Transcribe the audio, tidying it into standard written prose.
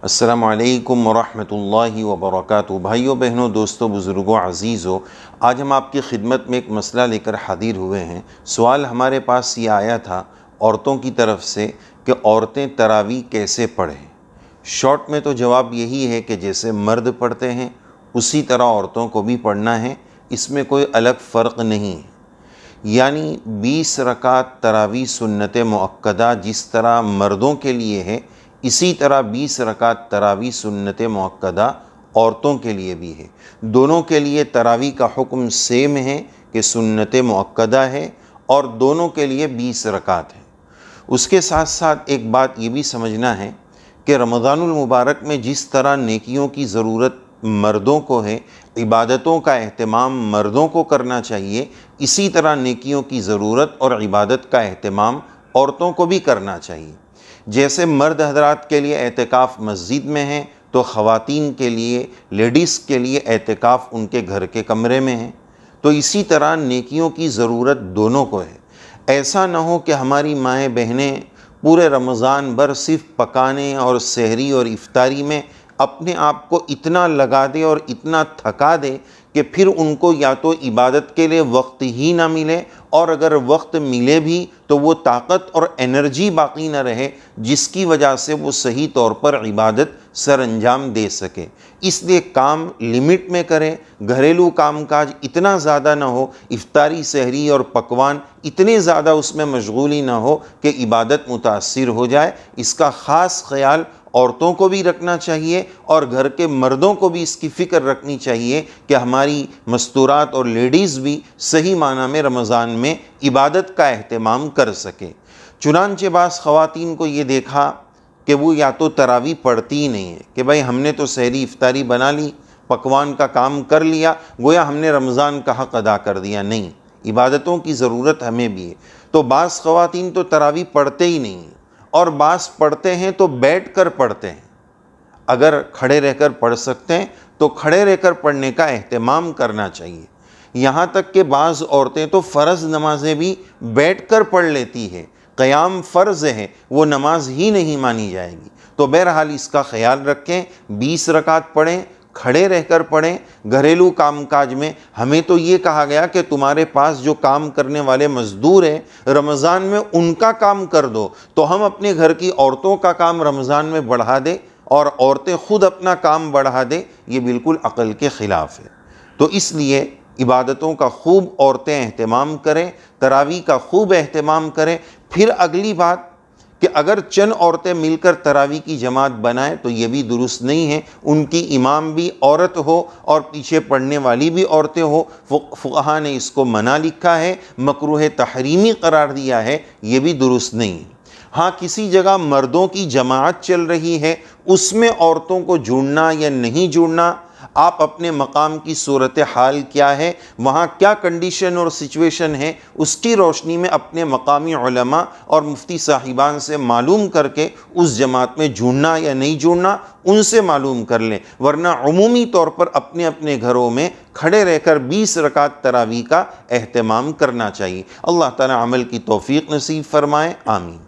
السلام علیکم ورحمۃ اللہ وبرکاتہ۔ بھائیوں بہنوں، دوستوں، بزرگوں، عزیزوں، آج ہم آپ کی خدمت میں ایک مسئلہ لے کر حاضر ہوئے ہیں۔ سوال ہمارے پاس یہ آیا تھا عورتوں کی طرف سے کہ عورتیں تراویح کیسے پڑھیں۔ شارٹ میں تو جواب یہی ہے کہ جیسے مرد پڑھتے ہیں اسی طرح عورتوں کو بھی پڑھنا ہے، اس میں کوئی الگ فرق نہیں ہے۔ یعنی 20 رکعت تراویح سنت مؤکدہ جس طرح مردوں کے لیے ہے، اسی طرح 20 رکعت تراویح سنت مؤکدہ عورتوں کے لیے بھی ہے۔ دونوں کے لیے تراویح کا حکم سیم ہے کہ سنت مؤکدہ ہے اور دونوں کے لیے 20 رکعت ہے۔ اس کے ساتھ ساتھ ایک بات یہ بھی سمجھنا ہے کہ رمضان المبارک میں جس طرح نیکیوں کی ضرورت مردوں کو ہے، عبادتوں کا اہتمام مردوں کو کرنا چاہیے، اسی طرح نیکیوں کی ضرورت اور عبادت کا اہتمام عورتوں کو بھی کرنا چاہیے۔ جیسے مرد حضرات کے لیے اعتکاف مسجد میں ہے تو خواتین کے لیے، لیڈیز کے لیے اعتکاف ان کے گھر کے کمرے میں ہے، تو اسی طرح نیکیوں کی ضرورت دونوں کو ہے۔ ایسا نہ ہو کہ ہماری مائیں بہنیں پورے رمضان بھر صرف پکانے اور سحری اور افطاری میں اپنے آپ کو اتنا لگا دے اور اتنا تھکا دے کہ پھر ان کو یا تو عبادت کے لیے وقت ہی نہ ملے، اور اگر وقت ملے بھی تو وہ طاقت اور انرجی باقی نہ رہے جس کی وجہ سے وہ صحیح طور پر عبادت سر انجام دے سکے۔ اس لیے کام لمٹ میں کریں، گھریلو کام کاج اتنا زیادہ نہ ہو، افطاری سحری اور پکوان اتنے زیادہ اس میں مشغولی نہ ہو کہ عبادت متاثر ہو جائے۔ اس کا خاص خیال عورتوں کو بھی رکھنا چاہیے اور گھر کے مردوں کو بھی اس کی فکر رکھنی چاہیے کہ ہماری مستورات اور لیڈیز بھی صحیح معنی میں رمضان میں عبادت کا اہتمام کر سکے۔ چنانچہ بعض خواتین کو یہ دیکھا کہ وہ یا تو تراویح پڑھتی ہی نہیں ہے کہ بھائی ہم نے تو سحری افطاری بنا لی، پکوان کا کام کر لیا، گویا ہم نے رمضان کا حق ادا کر دیا۔ نہیں، عبادتوں کی ضرورت ہمیں بھی ہے۔ تو بعض خواتین تو تراویح پڑھتے ہی نہیں ہیں، اور بعض پڑھتے ہیں تو بیٹھ کر پڑھتے ہیں۔ اگر کھڑے رہ کر پڑھ سکتے ہیں تو کھڑے رہ کر پڑھنے کا اہتمام کرنا چاہیے۔ یہاں تک کہ بعض عورتیں تو فرض نمازیں بھی بیٹھ کر پڑھ لیتی ہے، قیام فرض ہے، وہ نماز ہی نہیں مانی جائے گی۔ تو بہرحال اس کا خیال رکھیں، 20 رکعت پڑھیں، کھڑے رہ کر پڑھیں۔ گھریلو کام کاج میں ہمیں تو یہ کہا گیا کہ تمہارے پاس جو کام کرنے والے مزدور ہیں رمضان میں ان کا کام کر دو، تو ہم اپنے گھر کی عورتوں کا کام رمضان میں بڑھا دیں اور عورتیں خود اپنا کام بڑھا دیں، یہ بالکل عقل کے خلاف ہے۔ تو اس لیے عبادتوں کا خوب عورتیں اہتمام کریں، تراویح کا خوب اہتمام کریں۔ پھر اگلی بات کہ اگر چند عورتیں مل کر تراویح کی جماعت بنائیں تو یہ بھی درست نہیں ہے، ان کی امام بھی عورت ہو اور پیچھے پڑھنے والی بھی عورتیں ہو۔ فقہا نے اس کو منع لکھا ہے، مکروہ تحریمی قرار دیا ہے، یہ بھی درست نہیں ہے۔ ہاں، کسی جگہ مردوں کی جماعت چل رہی ہے، اس میں عورتوں کو جوڑنا یا نہیں جوڑنا، آپ اپنے مقام کی صورتحال کیا ہے، وہاں کیا کنڈیشن اور سچویشن ہے، اس کی روشنی میں اپنے مقامی علماء اور مفتی صاحبان سے معلوم کر کے اس جماعت میں جڑنا یا نہیں جڑنا ان سے معلوم کر لیں، ورنہ عمومی طور پر اپنے اپنے گھروں میں کھڑے رہ کر 20 رکعت تراویح کا اہتمام کرنا چاہیے۔ اللہ تعالی عمل کی توفیق نصیب فرمائے، آمین۔